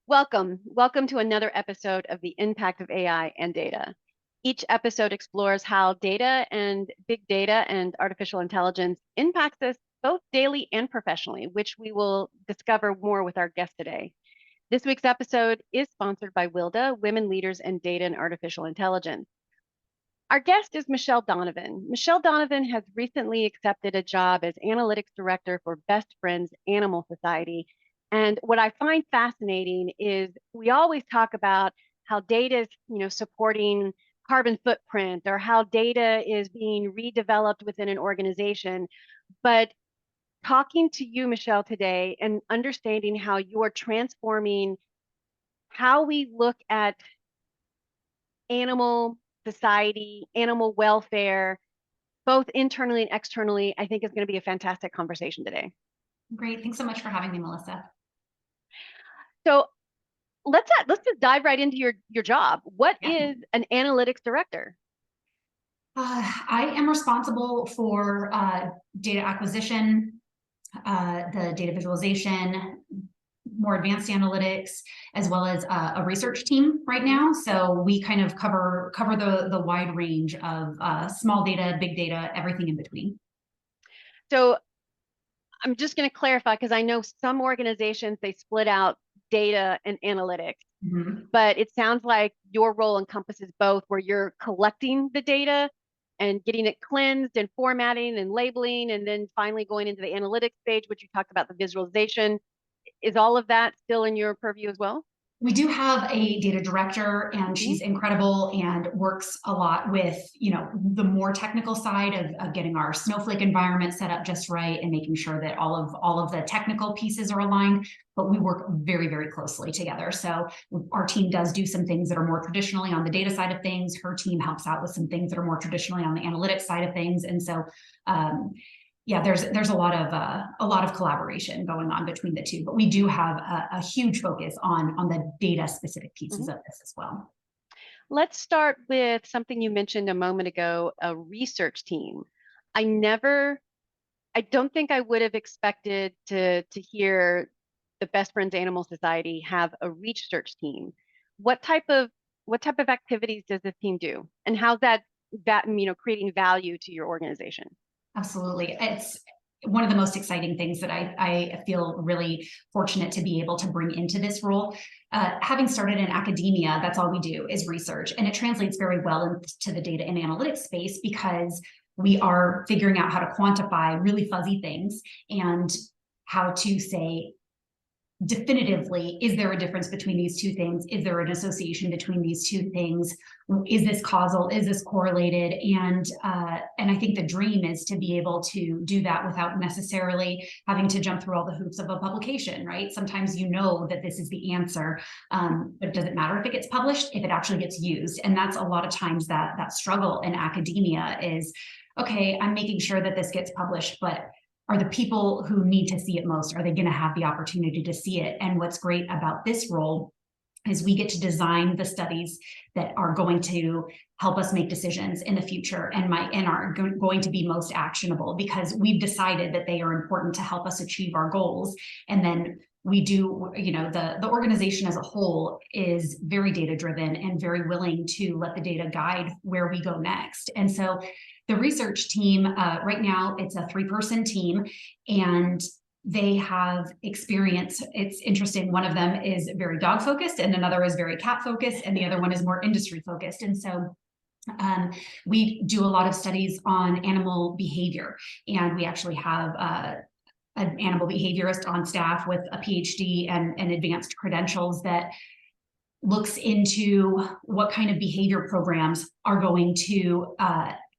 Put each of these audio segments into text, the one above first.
Welcome to another episode of the Impact of AI and Data. Each episode explores how data and big data and artificial intelligence impacts us both daily and professionally, which we will discover more with our guest today. This week's episode is sponsored by WILDA, Women Leaders in Data and Artificial Intelligence. Our guest is Michelle Dunivan. Michelle Dunivan has recently accepted a job as Analytics Director for Best Friends Animal Society. And what I find fascinating is we always talk about how data is, supporting carbon footprint or how data is being redeveloped within an organization. But talking to you, Michelle, today and understanding how you are transforming how we look at animal society, animal welfare, both internally and externally, I think is going to be a fantastic conversation today. Great. Thanks so much for having me, Melissa. So let's just dive right into your job. What is an analytics director? I am responsible for data acquisition, the data visualization, more advanced analytics, as well as a research team right now. So we kind of cover the wide range of small data, big data, everything in between. So I'm just going to clarify because I know some organizations, they split out data and analytics, but it sounds like your role encompasses both, where you're collecting the data and getting it cleansed and formatting and labeling, and then finally going into the analytics stage, which you talked about the visualization. Is all of that still in your purview as well? We do have a data director, and she's incredible and works a lot with, the more technical side of getting our Snowflake environment set up just right and making sure that all of the technical pieces are aligned. But we work very, very closely together. So our team does do some things that are more traditionally on the data side of things. Her team helps out with some things that are more traditionally on the analytics side of things. And so, yeah, there's a lot of collaboration going on between the two, but we do have a huge focus on the data specific pieces of this as well. Let's start with something you mentioned a moment ago, a research team. I don't think I would have expected to hear the Best Friends Animal Society have a research team. What type of activities does this team do, and how's that creating value to your organization? Absolutely. It's one of the most exciting things that I feel really fortunate to be able to bring into this role. Having started in academia, that's all we do is research, and it translates very well into the data and analytics space because we are figuring out how to quantify really fuzzy things and how to say definitively, is there a difference between these two things? Is there an association between these two things? Is this causal? Is this correlated? And I think the dream is to be able to do that without necessarily having to jump through all the hoops of a publication, right? Sometimes you know that this is the answer, but does it matter if it gets published, if it actually gets used? And that's a lot of times that struggle in academia is, okay, I'm making sure that this gets published, but are the people who need to see it most, are they going to have the opportunity to see it? And what's great about this role is we get to design the studies that are going to help us make decisions in the future and are going to be most actionable, because we've decided that they are important to help us achieve our goals. And then we do, the organization as a whole is very data driven and very willing to let the data guide where we go next. And so the research team, right now, it's a 3-person team, and they have experience. It's interesting. One of them is very dog focused, and another is very cat focused, and the other one is more industry focused. And so we do a lot of studies on animal behavior, and we actually have an animal behaviorist on staff with a PhD and advanced credentials that looks into what kind of behavior programs are going to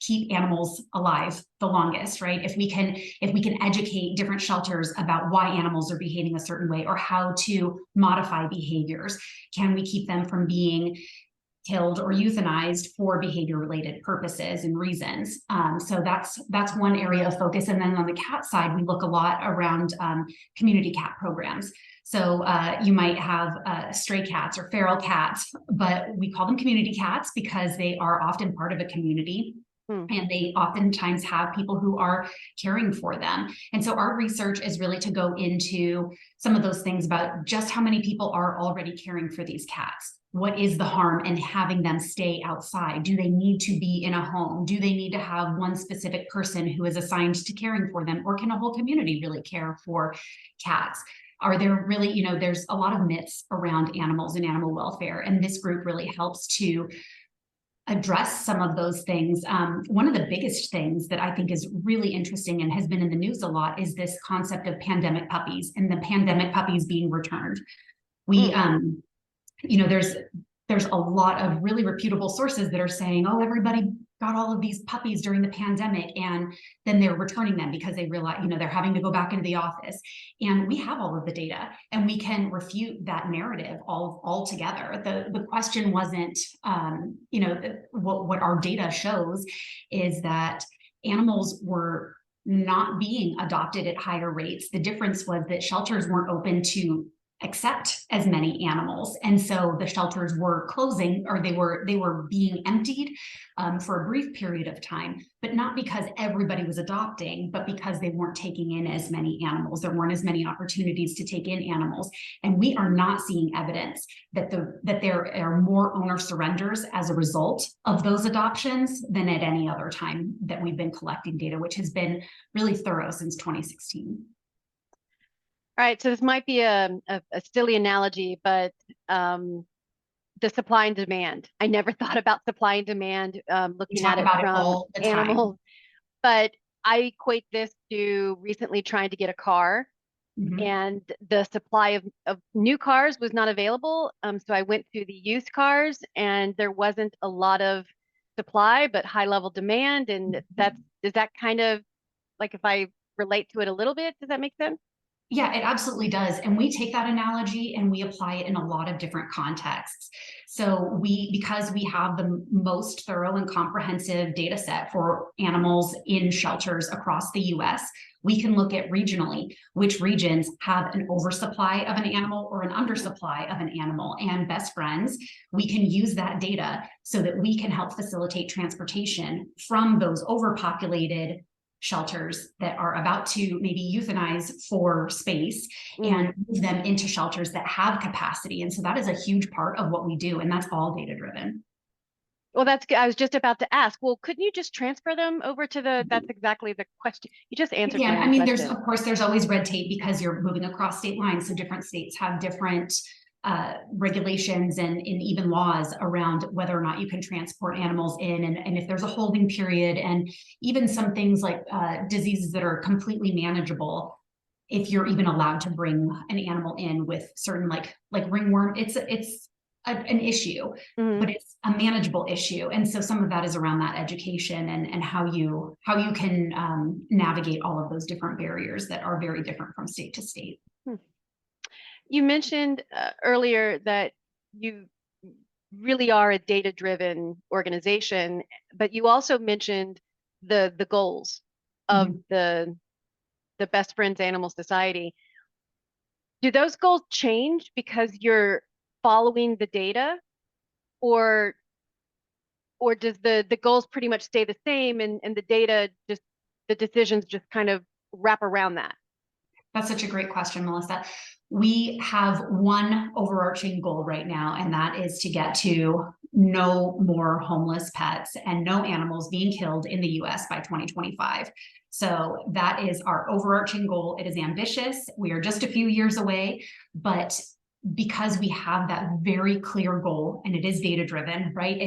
keep animals alive the longest, right? If we can educate different shelters about why animals are behaving a certain way or how to modify behaviors, can we keep them from being killed or euthanized for behavior related purposes and reasons? So that's one area of focus. And then on the cat side, we look a lot around community cat programs. So you might have stray cats or feral cats, but we call them community cats because they are often part of a community. And they oftentimes have people who are caring for them. And so our research is really to go into some of those things about just how many people are already caring for these cats. What is the harm in having them stay outside? Do they need to be in a home? Do they need to have one specific person who is assigned to caring for them? Or can a whole community really care for cats? Are there really, you know, there's a lot of myths around animals and animal welfare, and this group really helps to address some of those things. One of the biggest things that I think is really interesting and has been in the news a lot is this concept of pandemic puppies and the pandemic puppies being returned. We, you know, there's a lot of really reputable sources that are saying, oh, everybody got all of these puppies during the pandemic, and then they're returning them because they realize, you know, they're having to go back into the office. And we have all of the data, and we can refute that narrative all together. The question wasn't, you know, what our data shows is that animals were not being adopted at higher rates. The difference was that shelters weren't open to accept as many animals, and so the shelters were closing, or they were being emptied for a brief period of time, but not because everybody was adopting, but because they weren't taking in as many animals. There weren't as many opportunities to take in animals, and we are not seeing evidence that there are more owner surrenders as a result of those adoptions than at any other time that we've been collecting data, which has been really thorough since 2016. All right, so this might be a silly analogy, but the supply and demand. I never thought about supply and demand looking at it from animals, but I equate this to recently trying to get a car, and the supply of new cars was not available. So I went to the used cars, and there wasn't a lot of supply, but high level demand. And does that kind of, like, if I relate to it a little bit, does that make sense? Yeah, it absolutely does. And we take that analogy and we apply it in a lot of different contexts. So because we have the most thorough and comprehensive data set for animals in shelters across the US, we can look at regionally which regions have an oversupply of an animal or an undersupply of an animal. And best friends, we can use that data so that we can help facilitate transportation from those overpopulated shelters that are about to maybe euthanize for space and move them into shelters that have capacity. And so that is a huge part of what we do. And that's all data driven. Well, I was just about to ask, well, couldn't you just transfer them over to that's exactly the question. You just answered my own I mean, question. of course, there's always red tape because you're moving across state lines. So different states have different regulations and even laws around whether or not you can transport animals in, and if there's a holding period, and even some things like diseases that are completely manageable, if you're even allowed to bring an animal in with certain like ringworm, it's an issue, but it's a manageable issue. And so some of that is around that education and how you can navigate all of those different barriers that are very different from state to state. You mentioned earlier that you really are a data-driven organization, but you also mentioned the goals of the Best Friends Animal Society. Do those goals change because you're following the data, or does the goals pretty much stay the same, and the data just, the decisions just kind of wrap around that? That's such a great question, Melissa. We have one overarching goal right now, and that is to get to no more homeless pets and no animals being killed in the US by 2025. So that is our overarching goal. It is ambitious. We are just a few years away, but because we have that very clear goal, and it is data driven, right?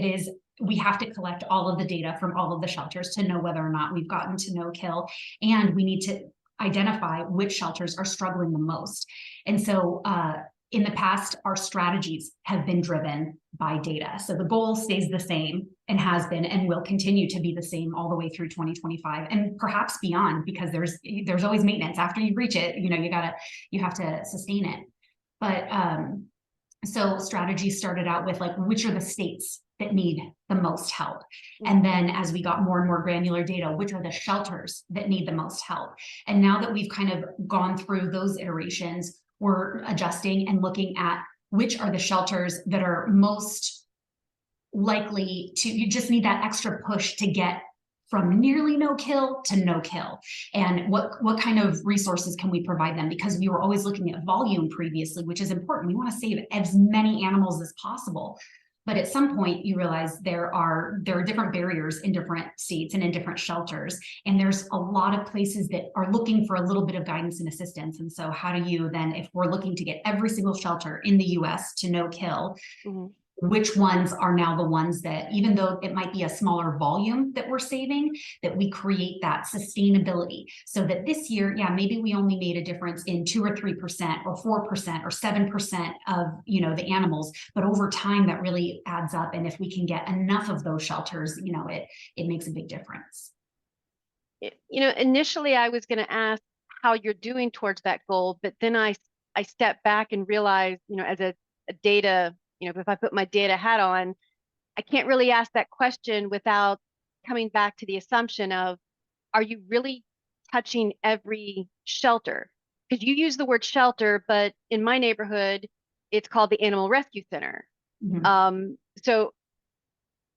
We have to collect all of the data from all of the shelters to know whether or not we've gotten to no kill, and we need to identify which shelters are struggling the most. And so in the past, our strategies have been driven by data. So the goal stays the same and has been and will continue to be the same all the way through 2025 and perhaps beyond, because there's always maintenance after you reach it. You know, you have to sustain it. But so strategy started out with like, which are the states that need the most help? And then as we got more and more granular data, which are the shelters that need the most help? And now that we've kind of gone through those iterations, we're adjusting and looking at which are the shelters that are most likely to, you just need that extra push to get from nearly no kill to no kill, and what kind of resources can we provide them, because we were always looking at volume previously, which is important. We want to save as many animals as possible, but at some point you realize there are different barriers in different states and in different shelters, and there's a lot of places that are looking for a little bit of guidance and assistance. And so how do you then, if we're looking to get every single shelter in the US to no kill, Mhm. which ones are now the ones that, even though it might be a smaller volume that we're saving, that we create that sustainability, so that this year, yeah, maybe we only made a difference in 2 or 3% or 4% or 7% of, you know, the animals, but over time that really adds up. And if we can get enough of those shelters, you know, it makes a big difference. You know, initially I was going to ask how you're doing towards that goal, but then I stepped back and realized, you know, as a data, you know, if I put my data hat on, I can't really ask that question without coming back to the assumption of, are you really touching every shelter? Because you use the word shelter, but in my neighborhood, it's called the Animal Rescue Center. So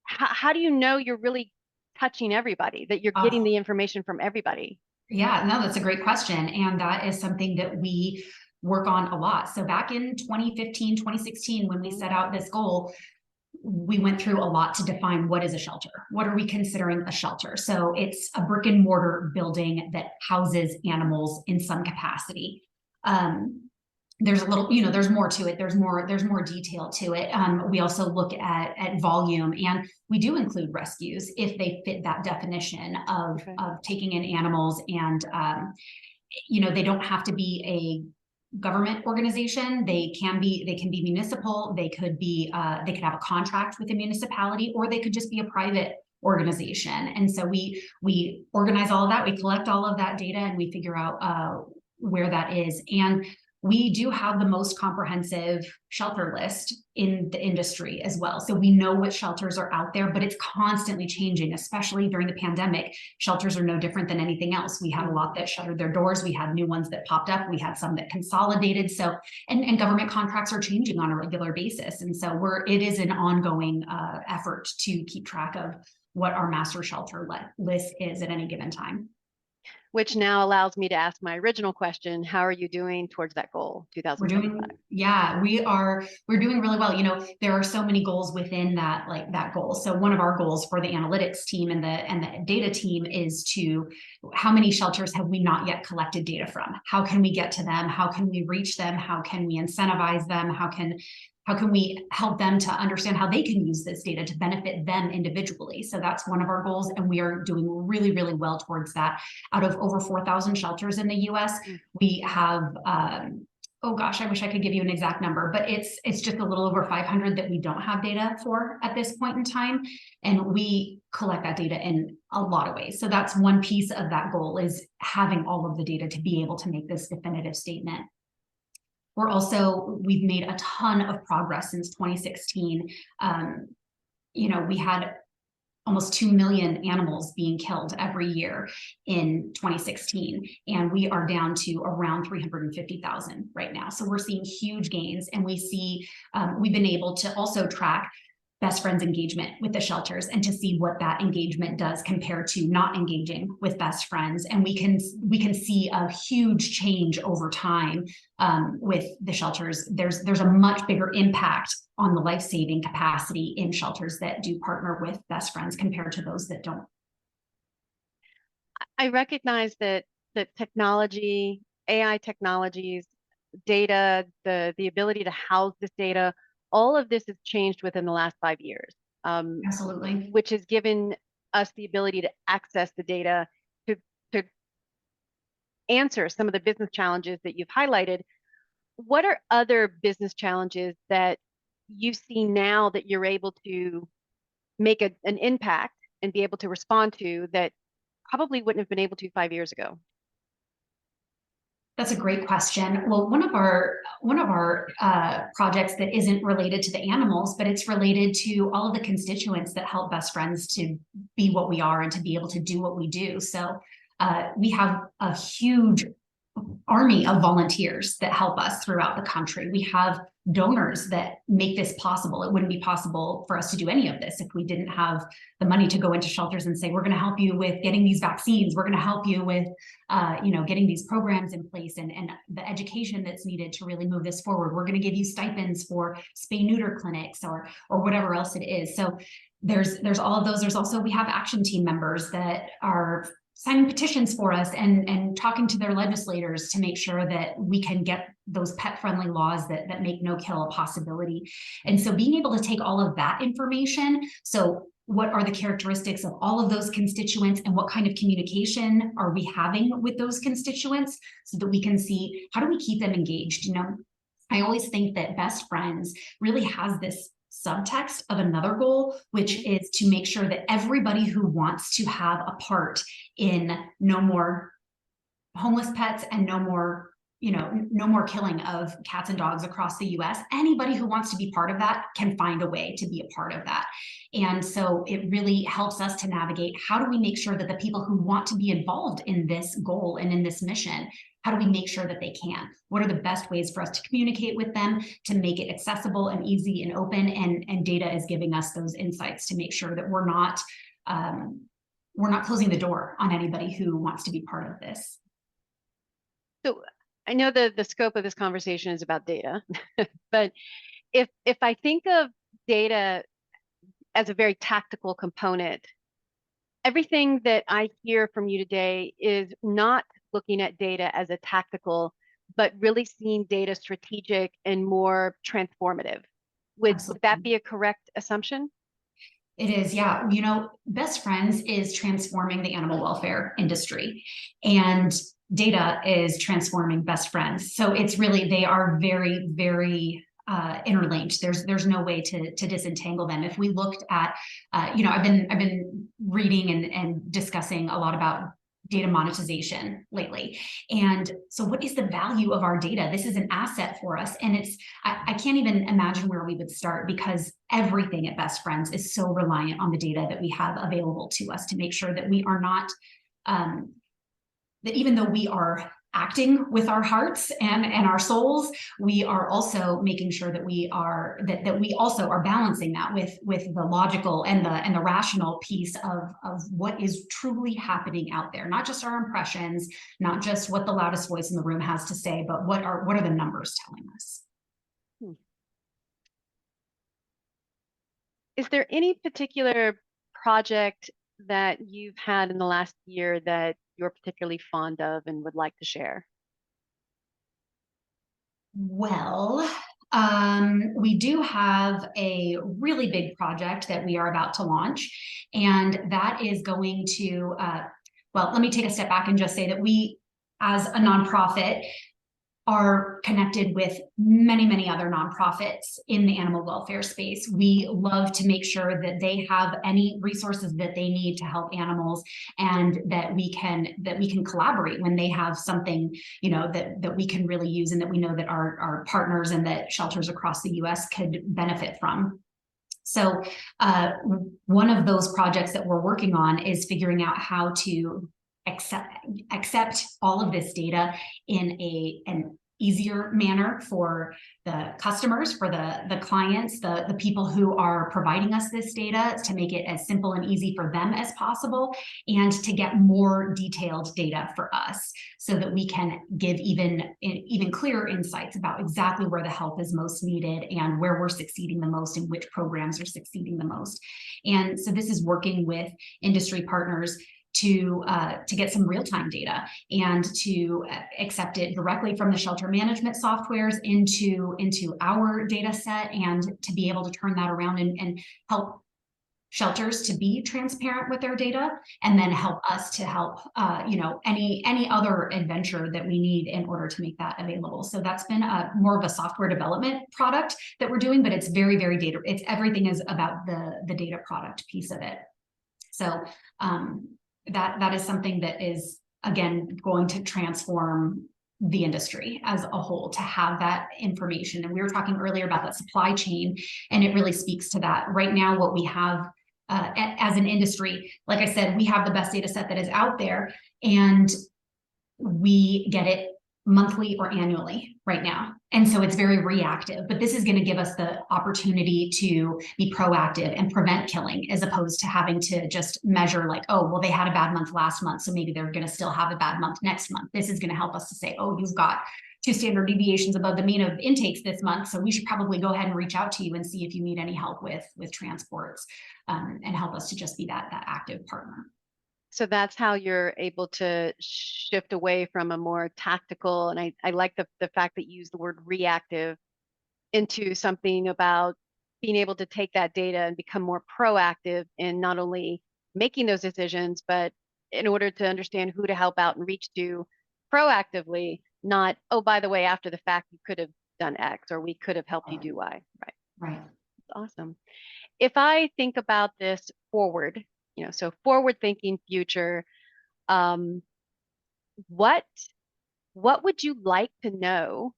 how do you know you're really touching everybody, that you're getting the information from everybody? Yeah, no, that's a great question. And that is something that we work on a lot. So back in 2015, 2016, when we set out this goal, we went through a lot to define what is a shelter. What are we considering a shelter? So it's a brick and mortar building that houses animals in some capacity. There's a little, you know, there's more to it. There's more detail to it. We also look at volume, and we do include rescues if they fit that definition of taking in animals. And you know, they don't have to be a government organization. They can be municipal. They could have a contract with a municipality, or they could just be a private organization. And so we organize all of that. We collect all of that data, and we figure out where that is. And we do have the most comprehensive shelter list in the industry as well. So we know what shelters are out there, but it's constantly changing, especially during the pandemic. Shelters are no different than anything else. We had a lot that shuttered their doors. We had new ones that popped up. We had some that consolidated. So, and government contracts are changing on a regular basis. And so it is an ongoing effort to keep track of what our master shelter list is at any given time. Which now allows me to ask my original question: how are you doing towards that goal, 2025? We're doing really well. You know, there are so many goals within that, like that goal. So one of our goals for the analytics team and the data team is to, how many shelters have we not yet collected data from? How can we get to them? How can we reach them? How can we incentivize them? How can we help them to understand how they can use this data to benefit them individually? So that's one of our goals, and we are doing really, really well towards that. Out of over 4,000 shelters in the US, we have, oh gosh, I wish I could give you an exact number, but it's just a little over 500 that we don't have data for at this point in time. And we collect that data in a lot of ways. So that's one piece of that goal, is having all of the data to be able to make this definitive statement. We've made a ton of progress since 2016. You know, we had almost 2 million animals being killed every year in 2016, and we are down to around 350,000 right now. So we're seeing huge gains, and we've been able to also track best friends engagement with the shelters, and to see what that engagement does compared to not engaging with best friends. And we can see a huge change over time with the shelters. There's a much bigger impact on the life-saving capacity in shelters that do partner with best friends compared to those that don't. I recognize that technology, AI technologies, data, the ability to house this data, all of this has changed within the last 5 years. Absolutely. Which has given us the ability to access the data to answer some of the business challenges that you've highlighted. What are other business challenges that you see now that you're able to make an impact and be able to respond to, that probably wouldn't have been able to 5 years ago? That's a great question. Well, one of our projects that isn't related to the animals, but it's related to all of the constituents that help best friends to be what we are and to be able to do what we do. So we have a huge army of volunteers that help us throughout the country. We have donors that make this possible. It wouldn't be possible for us to do any of this if we didn't have the money to go into shelters and say, we're going to help you with getting these vaccines. We're going to help you with, getting these programs in place and the education that's needed to really move this forward. We're going to give you stipends for spay-neuter clinics or whatever else it is. So there's all of those. There's also, we have action team members that are signing petitions for us and talking to their legislators to make sure that we can get those pet-friendly laws that make no-kill a possibility. And so being able to take all of that information, so what are the characteristics of all of those constituents and what kind of communication are we having with those constituents so that we can see how do we keep them engaged? I always think that Best Friends really has this subtext of another goal, which is to make sure that everybody who wants to have a part in no more homeless pets and no more killing of cats and dogs across the US, anybody who wants to be part of that can find a way to be a part of that. And so it really helps us to navigate how do we make sure that the people who want to be involved in this goal and in this mission, how do we make sure that they can? What are the best ways for us to communicate with them to make it accessible and easy and open? And data is giving us those insights to make sure that we're not closing the door on anybody who wants to be part of this. So I know the scope of this conversation is about data, but if I think of data as a very tactical component, everything that I hear from you today is not looking at data as a tactical, but really seeing data strategic and more transformative. Would that be a correct assumption? It is, yeah. Best Friends is transforming the animal welfare industry, and data is transforming Best Friends. So it's really, they are very, very interlinked. There's no way to disentangle them. If we looked at, I've been reading and discussing a lot about data monetization lately. And so what is the value of our data? This is an asset for us. And I can't even imagine where we would start because everything at Best Friends is so reliant on the data that we have available to us to make sure that we are not, that even though we are acting with our hearts and our souls, we are also making sure that we are that we also are balancing that with the logical and the rational piece of what is truly happening out there, not just our impressions, not just what the loudest voice in the room has to say, but what are the numbers telling us. Is there any particular project that you've had in the last year that you're particularly fond of and would like to share? Well, we do have a really big project that we are about to launch, and that is going to, well, let me take a step back and just say that we, as a nonprofit, are connected with many, many other nonprofits in the animal welfare space. We love to make sure that they have any resources that they need to help animals, and that we can collaborate when they have something, that we can really use and that we know that our partners and that shelters across the US could benefit from. So one of those projects that we're working on is figuring out how to accept all of this data in an easier manner for the customers, for the clients, the people who are providing us this data, to make it as simple and easy for them as possible, and to get more detailed data for us so that we can give even clearer insights about exactly where the help is most needed and where we're succeeding the most and which programs are succeeding the most. And so this is working with industry partners to get some real-time data and to accept it directly from the shelter management softwares into our data set, and to be able to turn that around and help shelters to be transparent with their data, and then help us to help any other adventure that we need in order to make that available. So that's been more of a software development product that we're doing, but it's very, very data. Everything is about the data product piece of it. So that is something that is, again, going to transform the industry as a whole, to have that information. And we were talking earlier about that supply chain, and it really speaks to that. Right now, what we have as an industry, like I said, we have the best data set that is out there, and we get it monthly or annually right now. And so it's very reactive, but this is going to give us the opportunity to be proactive and prevent killing, as opposed to having to just measure like, oh, well, they had a bad month last month, so maybe they're going to still have a bad month next month. This is going to help us to say, oh, you've got 2 standard deviations above the mean of intakes this month, so we should probably go ahead and reach out to you and see if you need any help with transports, and help us to just be that active partner. So that's how you're able to shift away from a more tactical, and I like the fact that you use the word reactive, into something about being able to take that data and become more proactive in not only making those decisions, but in order to understand who to help out and reach to proactively, not, oh, by the way, after the fact, you could have done X or we could have helped you do Y. Right. Right. Awesome. If I think about this forward, so forward thinking future, what would you like to know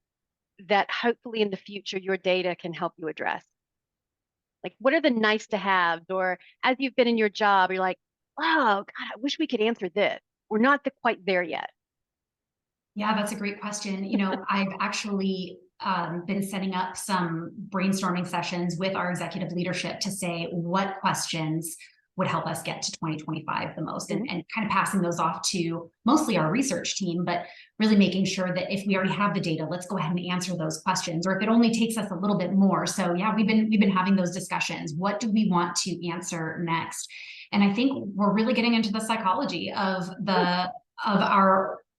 that hopefully in the future your data can help you address? Like, what are the nice to haves, or as you've been in your job, you're like, oh God, I wish we could answer this. We're not quite there yet. Yeah, that's a great question. I've actually been setting up some brainstorming sessions with our executive leadership to say what questions would help us get to 2025 the most, and kind of passing those off to mostly our research team, but really making sure that if we already have the data, let's go ahead and answer those questions, or if it only takes us a little bit more. So yeah, we've been having those discussions. What do we want to answer next? And I think we're really getting into the psychology of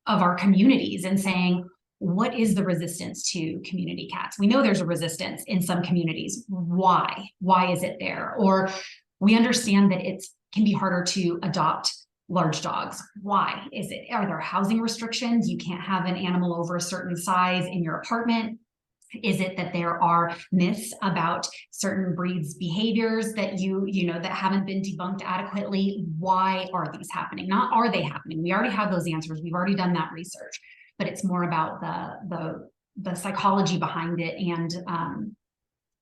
our communities and saying, what is the resistance to community cats? We know there's a resistance in some communities. Why? Why is it there? Or we understand that it can be harder to adopt large dogs. Why is it? Are there housing restrictions? You can't have an animal over a certain size in your apartment. Is it that there are myths about certain breeds' behaviors that that haven't been debunked adequately? Why are these happening? Not are they happening? We already have those answers. We've already done that research, but it's more about the psychology behind it,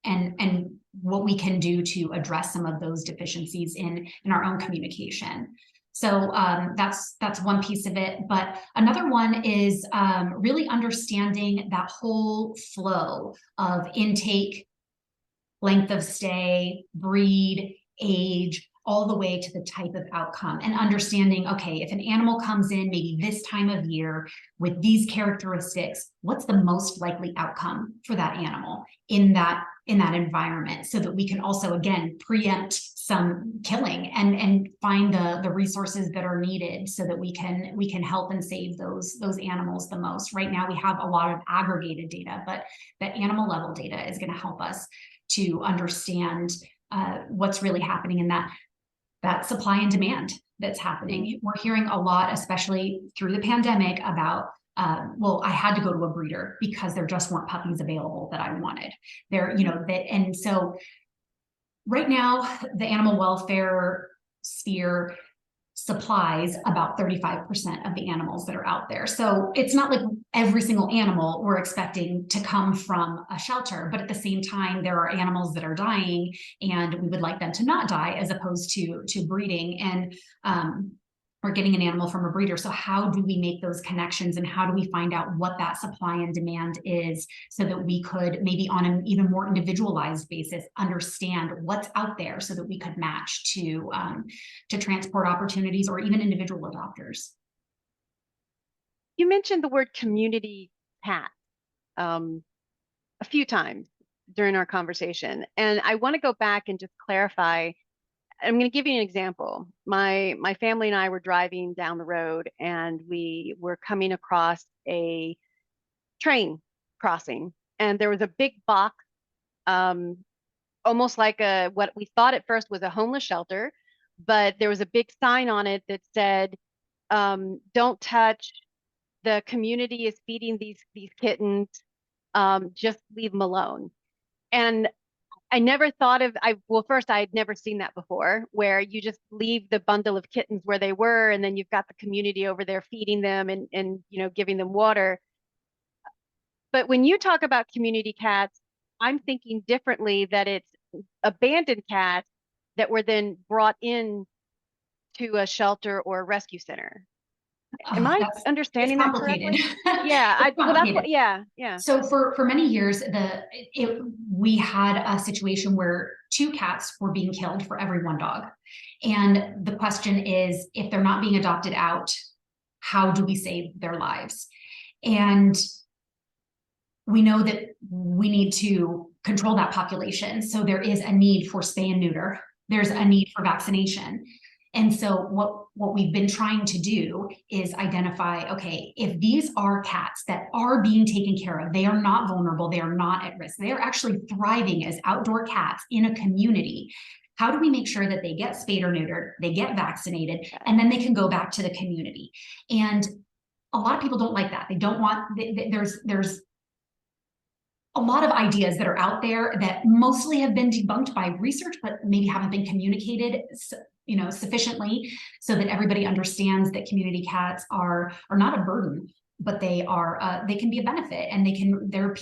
and what we can do to address some of those deficiencies in our own communication. So that's one piece of it. But another one is really understanding that whole flow of intake, length of stay, breed, age, all the way to the type of outcome, and understanding, okay, if an animal comes in maybe this time of year with these characteristics, what's the most likely outcome for that animal in that environment, so that we can also, again, preempt some killing and find the resources that are needed so that we can help and save those animals the most. Right now we have a lot of aggregated data, but that animal level data is going to help us to understand what's really happening in that supply and demand that's happening. We're hearing a lot, especially through the pandemic, about well, I had to go to a breeder because there just weren't puppies available that I wanted. And so right now the animal welfare sphere supplies about 35% of the animals that are out there. So it's not like every single animal we're expecting to come from a shelter, but at the same time, there are animals that are dying and we would like them to not die, as opposed to breeding and or getting an animal from a breeder. So how do we make those connections, and how do we find out what that supply and demand is, so that we could maybe on an even more individualized basis understand what's out there, so that we could match to transport opportunities or even individual adopters. You mentioned the word community cat a few times during our conversation, and I want to go back and just clarify. I'm going to give you an example. My family and I were driving down the road, and we were coming across a train crossing, and there was a big box, almost like what we thought at first was a homeless shelter, but there was a big sign on it that said, "Don't touch. The community is feeding these kittens. Just leave them alone." And I never thought of, well, first, I had never seen that before, where you just leave the bundle of kittens where they were, and then you've got the community over there feeding them and giving them water. But when you talk about community cats, I'm thinking differently, that it's abandoned cats that were then brought in to a shelter or a rescue center. Am I That's it's understanding that complicated. correctly? Yeah, It's well, that's complicated. what, yeah, yeah. So for many years, we had a situation where two cats were being killed for every one dog. And the question is, if they're not being adopted out, how do we save their lives? And we know that we need to control that population. So there is a need for spay and neuter. There's a need for vaccination. And so what we've been trying to do is identify, okay, if these are cats that are being taken care of, they are not vulnerable, they are not at risk, they are actually thriving as outdoor cats in a community. How do we make sure that they get spayed or neutered, they get vaccinated, and then they can go back to the community? And a lot of people don't like that. They don't want, there's a lot of ideas that are out there that mostly have been debunked by research, but maybe haven't been communicated, sufficiently so that everybody understands that community cats are not a burden, but they can be a benefit, and there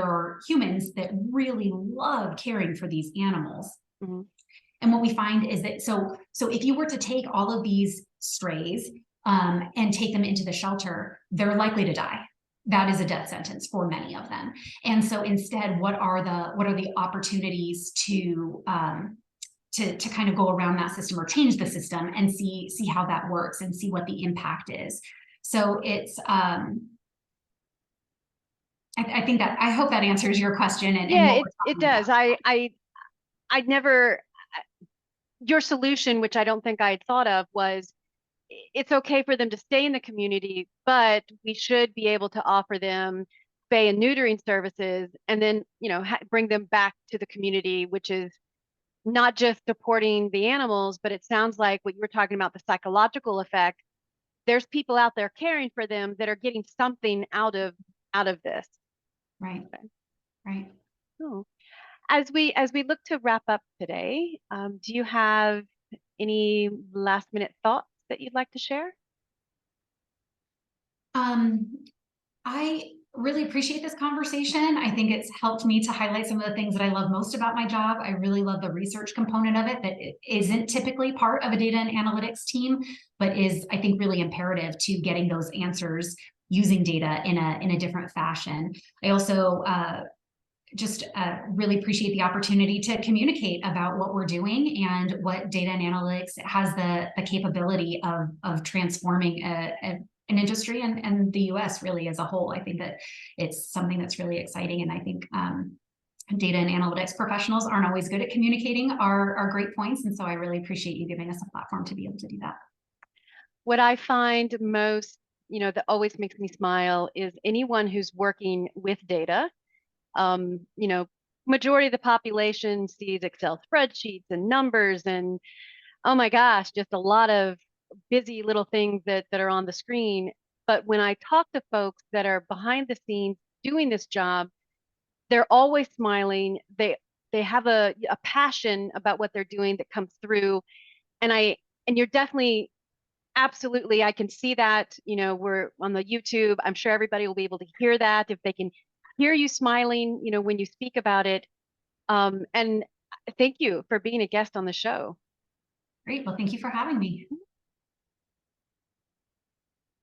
are humans that really love caring for these animals. Mm-hmm. And what we find is that so if you were to take all of these strays and take them into the shelter, they're likely to die. That is a death sentence for many of them. And so instead, what are the opportunities to kind of go around that system or change the system and see how that works and see what the impact is? So it's I think that, I hope that answers your question. And Yeah, what it does. About. I'd never, your solution, which I don't think I'd thought of, was it's okay for them to stay in the community, but we should be able to offer them spay and neutering services, and then, bring them back to the community, which is not just supporting the animals, but it sounds like what you were talking about, the psychological effect. There's people out there caring for them that are getting something out of this. Right. Okay. Right. Oh. As we look to wrap up today, do you have any last minute thoughts that you'd like to share? I really appreciate this conversation. I think it's helped me to highlight some of the things that I love most about my job. I really love the research component of it that it isn't typically part of a data and analytics team, but is, I think, really imperative to getting those answers using data in a different fashion. I also just really appreciate the opportunity to communicate about what we're doing and what data and analytics has the capability of transforming an industry and the US really as a whole. I think that it's something that's really exciting. And I think data and analytics professionals aren't always good at communicating our great points. And so I really appreciate you giving us a platform to be able to do that. What I find most, that always makes me smile is anyone who's working with data. Majority of the population sees Excel spreadsheets and numbers and, oh my gosh, just a lot of busy little things that are on the screen. But when I talk to folks that are behind the scenes doing this job, they're always smiling. They have a passion about what they're doing that comes through. And you're definitely, absolutely, I can see that. We're on the YouTube. I'm sure everybody will be able to hear that if they can hear you smiling, when you speak about it. And thank you for being a guest on the show. Great. Well, thank you for having me.